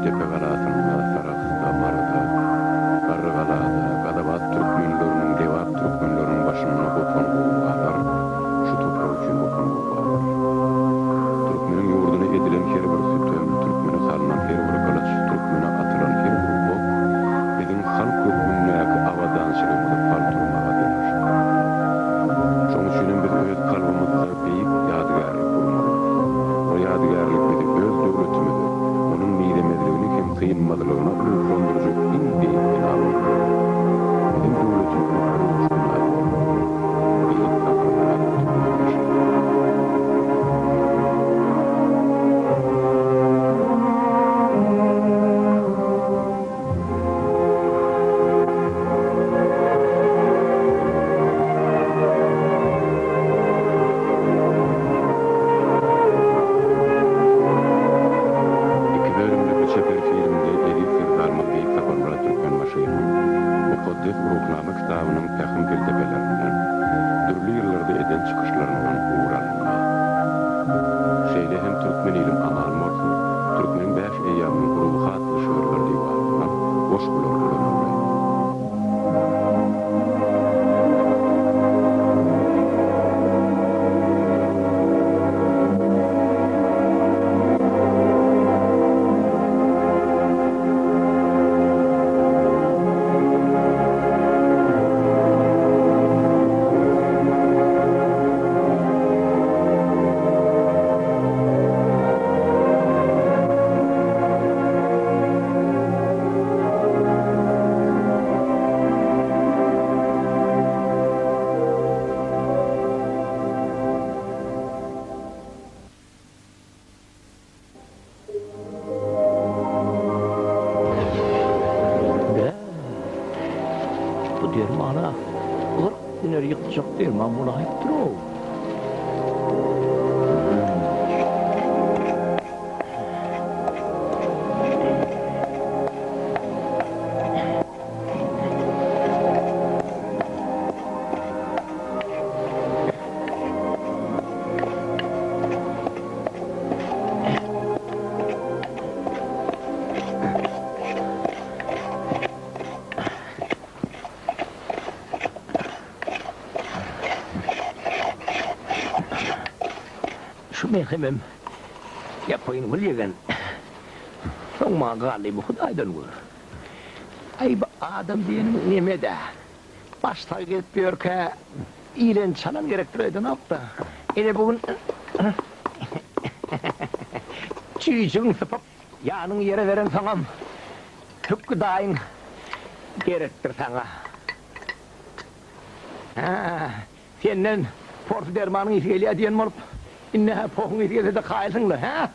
tepe galasynda, Sarasda, Marda, Gargalada, Gadabat türkmenläriniň, Dewap türkmenläriniň başyna gopan gowlar, şu toprak üçin gopan gowlar. Türkmeniň ýurduny edilen her bir sütem, türkmene salynan her bir galaç, türkmene atylan her bir bok, biziň halk hökmündäki awadançylygymyzy palturmaga gelir. Şoň üçin biz öz kalbymyzda beýik ýadygarlyk bolmaly. O ýadygarlyk bizi öz döwletimizi, onuň miýlemezligini hem kynmadylygyna ýoklandyrjak iň beýik binalar. Bizim döwletimiziň kuruluşynda beýik tapanlar Mehemem yapayın bilýän. Soň maňa galy bu Hudaýdan gör. Ay bu adam diýenim nemede? Başta gelip ýörke ilen çalan gerektirýär nokta. Ene bugün çüýjüň sapap ýanyň ýere beren saňam. Köpkü daýyň gerektir saňa. Senden portu dermanyň ýetilýär diýen bolup İnneha pohun etiyede de kayılsınlar, ha?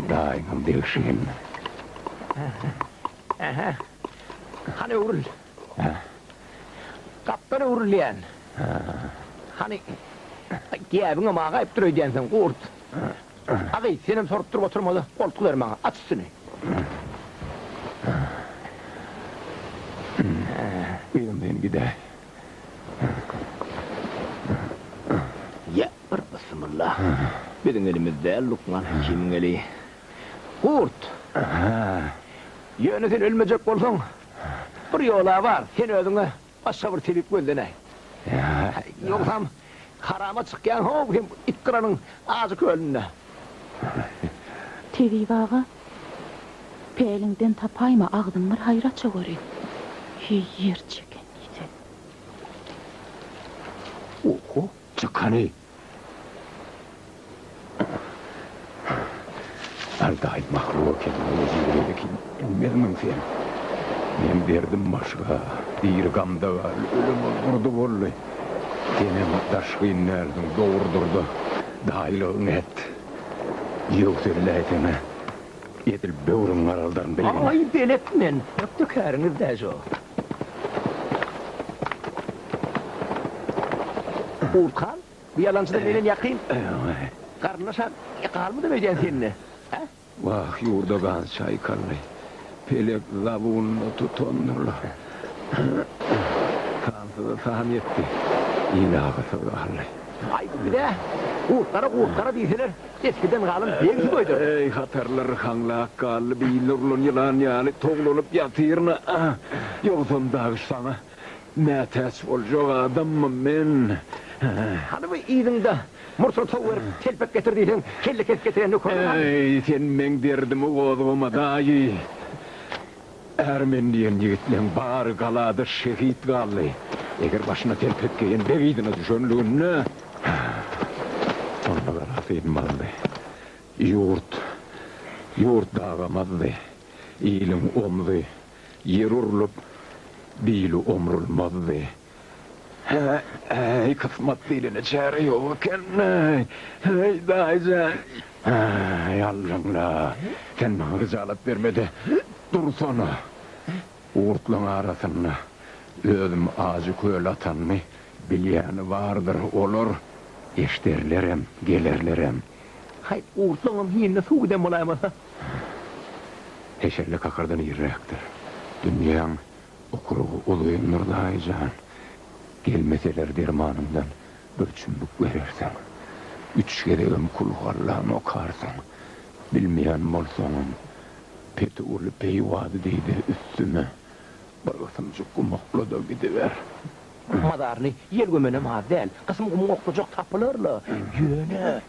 Daýym değişim. Hani urul? Kaptana urulýan. Hani gäbiňe maňa aýyp duruyor diýensiň, gurt. Agy, senem sorup durup oturmaly, koltuk ber maňa, aç üstüni. Benim gidäy. Bismillah. Bizim elimizde Lukman Hakim'in eli. Kurt. Yönü sen ölmeyecek bolsaň, bir yola var. Sen özüňe başga bir telip göldenäy. Yoksam harama çykýan hop hem ikranyň azy kölünde. Tebip ağa, peliňden tapaýma agdyň bir hayratça görýän. Yer çeken ýete. Oho, çykany. Aldaýt mahluk kendini ýüregindeki bilmezmiň sen. Men berdim başga, bir gamda var, ölüm olurdu bolly. Senem daşgy nerdiň dogurdurdy. Daýlygyň et. Ýokselläýteme. Edil böwrüň araldan bilýän. Ay beletmen, öpdükäriniz däjo. Urkan, bu ýalançyda menen ýakyn. Garnaşak, ýakalmydy beýen seni? Vah, ýurda gans çaýkaly. Pelek labuny tutundurlar. Kansyda tahmin etdi. Ilaga sagaly. Ay bir de uğurtlara deyseler eskiden kalın değilsi koydu. Ey hatarlar hanlaq qallı biylurlun yılan yani toğlulup yatırına. Yoldan dağışsana. Ne ters olacak adamım men. Hani bu iyidinde Mursal Tower telpek getirdiysen kelle kes getiren yok. Ey sen men derdimi qoduğuma dayı. Ermen diyen yigitlen bar qaladı şehit qallı. Eger başına telpek geyen begiydine düşönlüğünne. Ona qarası edmadı. Yurt dağamadı. İlim omdu. Yer urulup bilu omrulmadı. Hey kısmet diline çare yokken. Hey dayıcan. Yallınla. Sen bana rızalat vermedi. Dursana. Uğurtlan arasını. Özüm ağacı köl atan mı? Bilyani vardır olur. Eşderlerem, gelerlerem. Hay uğurtlanım yine su giden olayamasa. Eşerle kakardan yürüyaktır. Dünyan okuruğu uluyunur dayıcan. Gelmeseler dermanımdan bir çümbük verirsen. 3 gereğim kulharlan okarsan. Bilmeyen bolsanım. Peti ulu peyvadı deydi üstüme. Bargasım çukumokla da gidiver. Madarını yel gömenem ha değil. Kısım kumoklucuk tapılırla. Yöne.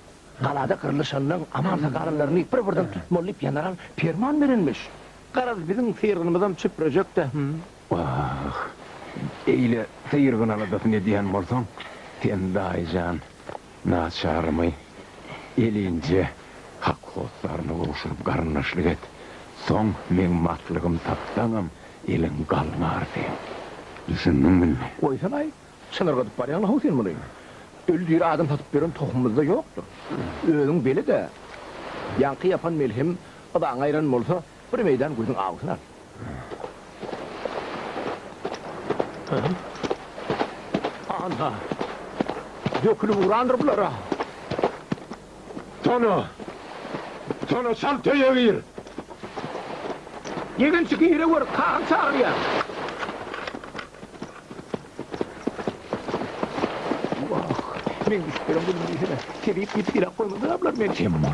Kalada kırılışandan aman sakarlarını bir-birden tutmalayıp yanaran perman verilmiş. Karaz bizim sıyırgınımızdan çıpıracak da. Vah. Eyle sıyırgın aladasın ediyen bolsan. Sen dayıcan. Naçarımı. Elince hak hoslarını vuruşurup karınlaşlık et. Son men matlığım taptanım. Elin kalmar sen. Düşündün mü? Oysan ay, sınırga tutup barayan lahu sen bunu. Öldüğü adam satıp veren tohumumuzda yoktur. Özün beli de. Yankı yapan melhem, o da anayran olsa bir meydan koydun ağzına. Ana, dökülü vurandır bunlara. Tono saltaya gir. Yegin çıkı yere vur, kağın çağırıyor. Men düştürüm bunu diyene. Serip git bir koymadı ablar beni. Kim var?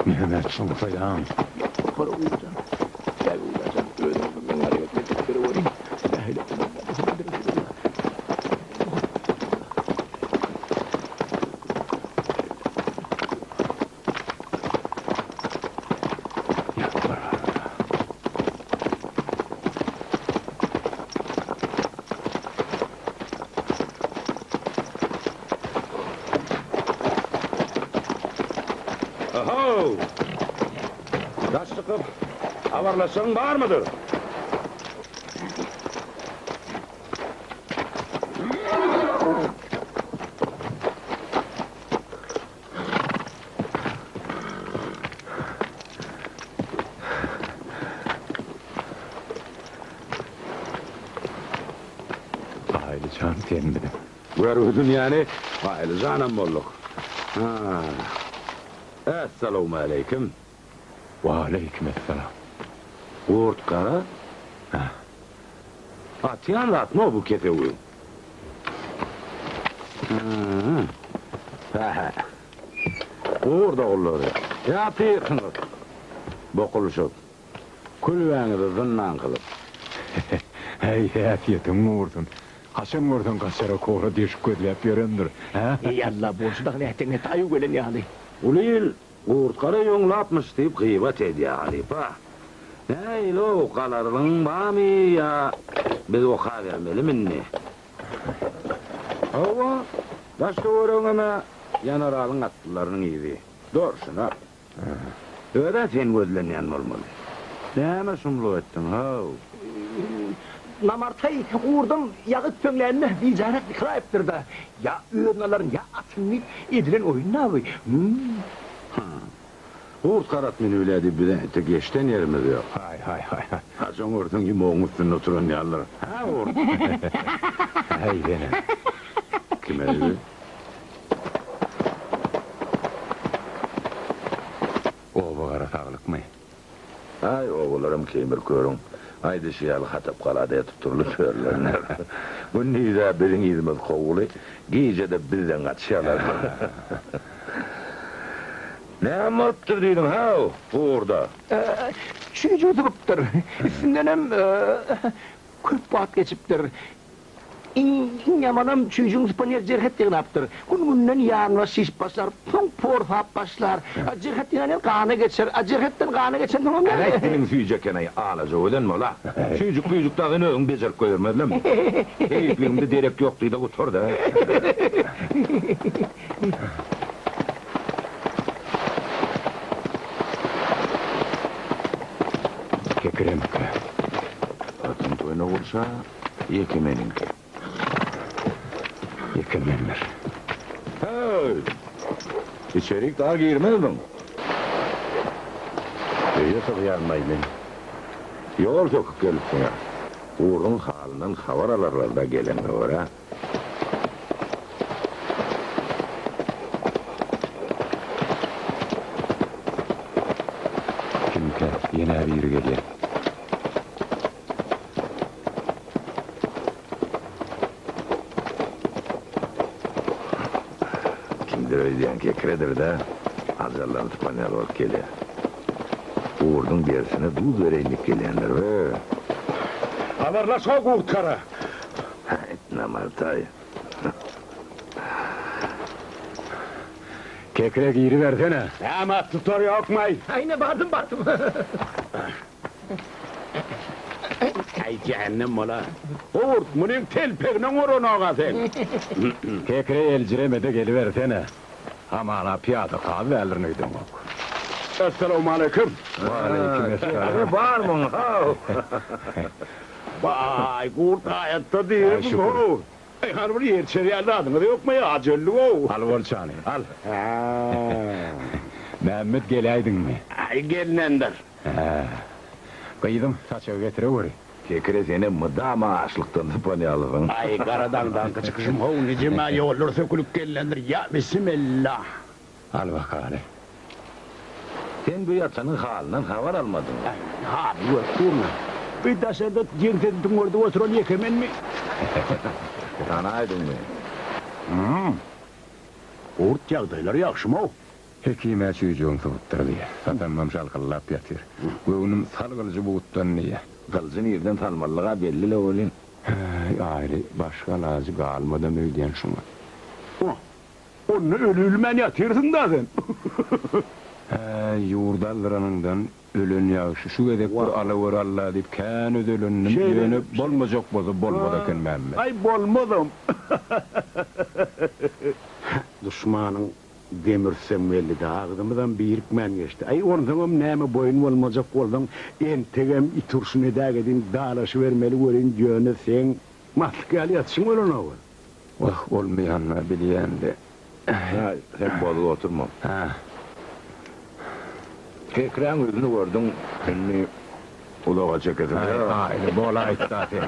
Mehmet Sultan. Para uyuyacağım. Gel uyuyacağım. Öyle oldu. Ben araya getirip vurayım. La hele Oho! Taş sıkıp havarlasın var mıdır? Aile can temmedim. Görürdün yani, hayli canım bolluk. Esselamu aleyküm. Ve aleykümselam. Uğurt kara. Atiyan atma bu kefe uyum. Uğurda oğulları. Yatıyıksınız. Bokuluşup. Külvenizi zınnan kılıp. Hey afiyetin uğurdun. Kaçın vurdun kaçara koğra deşik gözlep yerendir. Ey Allah boşu da ne ne tayu gelen yani. Ulil uğurt kara yonlapmış deyip gıybat ediyor halifa. Neyli o kalarının bami ya biz oka vermeli minni. Hava başka öğreneme yanar alın atlılarının iyiliği. Doğrusun ha. Öyle sen gözlenyen olmalı. Neyme sumlu ettin ha. Namartay uğurdum yağıt pönglerine bir canet diklayıptır da. Ya ürnaların ya atınlayıp edilen oyun ne abi? Uğurt karat minüyledi bir de geçten yerimiz yok. Hay. Kaçın uğurtun gibi oğun üstünde oturan yerler. Ha uğurt. Hay beni. Kime dedi? O bağıra sağlık mı? Ay oğullarım kemir körüm. Haydi şiyalı hatap kalada tuturlu söylerler. Günnüýde biziň ýyzymyz howly, gije de bizden gaçýarlar. Näme bolupdyr diýdiň ha? Burda. Çüýjü durupdyr. Üstünden hem köp wagt geçipdir. İň yamanam çüýjüň spaniýer jerhet diýen apdyr. Gün-günden ýanyna şiş başlar, por hap başlar. Jerhet diýen gany geçer, jerhetten gany geçen tamam mı? Äýtdiň süýjekene alaja ödenme ola. Süýjük dagyny öňüň bejer koýarmadym. Eýtligimde derek ýok diýdi gutur da. Kekremke. Atın toyuna vursa, yekemeninki. Yekemenler. Hey! İçerik daha girmezdin. Öýe ýarmaýmyn. Yol sokup gelipsin ya. Uğur'un halinden havar alarlar da gelen ora. Kimke ýene bir gelýär. Kimdir öýdýän kekredir de, azarlar tupanýar bolup gelýär. Uğur'un bersine duz vereyinlik gelýänler we. Alarla sok urtkara. Etne Martay. Kekrek ýeri bersene. Ama tutar ýokmaý. Ayne bardım. Ay cehennem ola. Urt, munin telpegine orana sen. Kekre elciremede geliversene. Amana piyada kalı ellerini ödüm. Esselamu aleyküm. Aleyküm esselam. Var mı? Vay, kurt hayatta değil bu. Hanımın yer çeriyerli adını da yok mu ya? Acıllı o. Al volçanı, al. Mehmet geleydin mi? Ay gelinender. Kıydım, saçağı getireverin. Kekre seni mıdama açlıktan tupanýarlygyň. Ay karadan çıkışım hov necime yollar sökülüp gelenler ya bismillah. Al bakalım. Sen bu ýatanyň halynyň habar almadın. Ha bu turna. Bir de sen de ýerden orada oturan yekemen mi? Sana aýdyňmy? Ort ýagdaýlary ýakşymy? Hekime çüýjüň tutturdy. Satanmam şalkallap ýatyr. Göwnüm salgylyjy buutdan niýe? Galzyn ýerden talmallyga belli bolin. Aýry başga lazy galmadan öýdýän şuňa. Onu ölülmen yatırdım da sen. Ýurdallaryndan ölen ýaşy şu gedek bir alawer Allah diýip kän ödülünün ýöne bolmajak bolmada eken mämme. Ay bolmadım. Düşmanyň demir semmelli dağdymydan birikmen geçti. Ay ondan näme boyun bolmajak boldan entegem iturşun edägedin dalaşy bermeli gören ýöne sen maskali atşyň bolan o. Wah olmaýanma bilýände. Ha, sen bolup oturma. Ha. Kekreň özüni gördüň, seni ulaga çekedim. Aýly bola aýtda sen.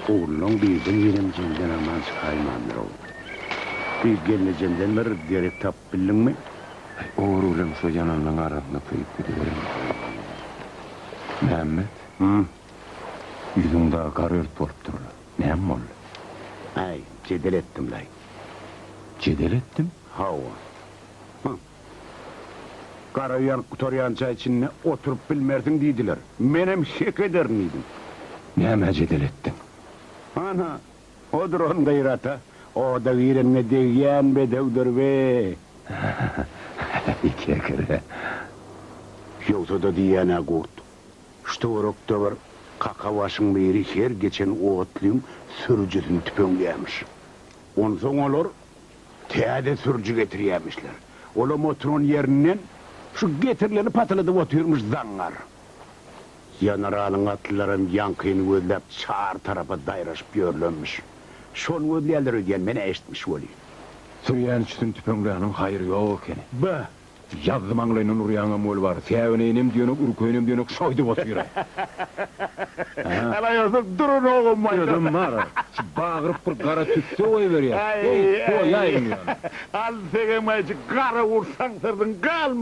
Oğlunun bizim yerim cimden aman çıkaymamdır o. Bir gelmecemden mi derek tap bildin mi? Oğrulum şu yananın arasında kıyıp gidiyorum. Mehmet. Yüzündə qar ört bolup durur. Näme boldy? Ay, cedel ettim lay. Cedel etdim? Hava. Karayan kutoryanca içinde oturup bilmerdin deydiler. Menem şek eder miydim? Näme cedel etdim? Ana, odur onda irata. O da virenine degyen be devdir be. Kekre. Yoksa da diyene kurt. İşte orukta var. Kakavaşın beri her geçen o otluyum sürücüdün tüpöngeyemiş. Ondan sonra olur, teade sürücü getiriyemişler. Ola motorun yerinden şu getirleri patladı otuyormuş zangar. Yanaralın atlılarım yankıyını ödlep çağır tarafa dayraşıp görülmüş. Şol ödleyeler ödeyen beni eşitmiş oluyor. Sürüyen üstün tüpöngleğinin hayır yok eni. Be! Yazdım anlayının uryanğa mol var. Sevneğinim diyoruk, urköyünüm diyoruk, soydu otuyor. Hala yazıp durun oğlum maydan. Gözüm var. Şu bağırıp bir kara tüpse oy ver ya. Oy, koy yayın yani. Al sevemeyecek kara vursan sırdın kalma.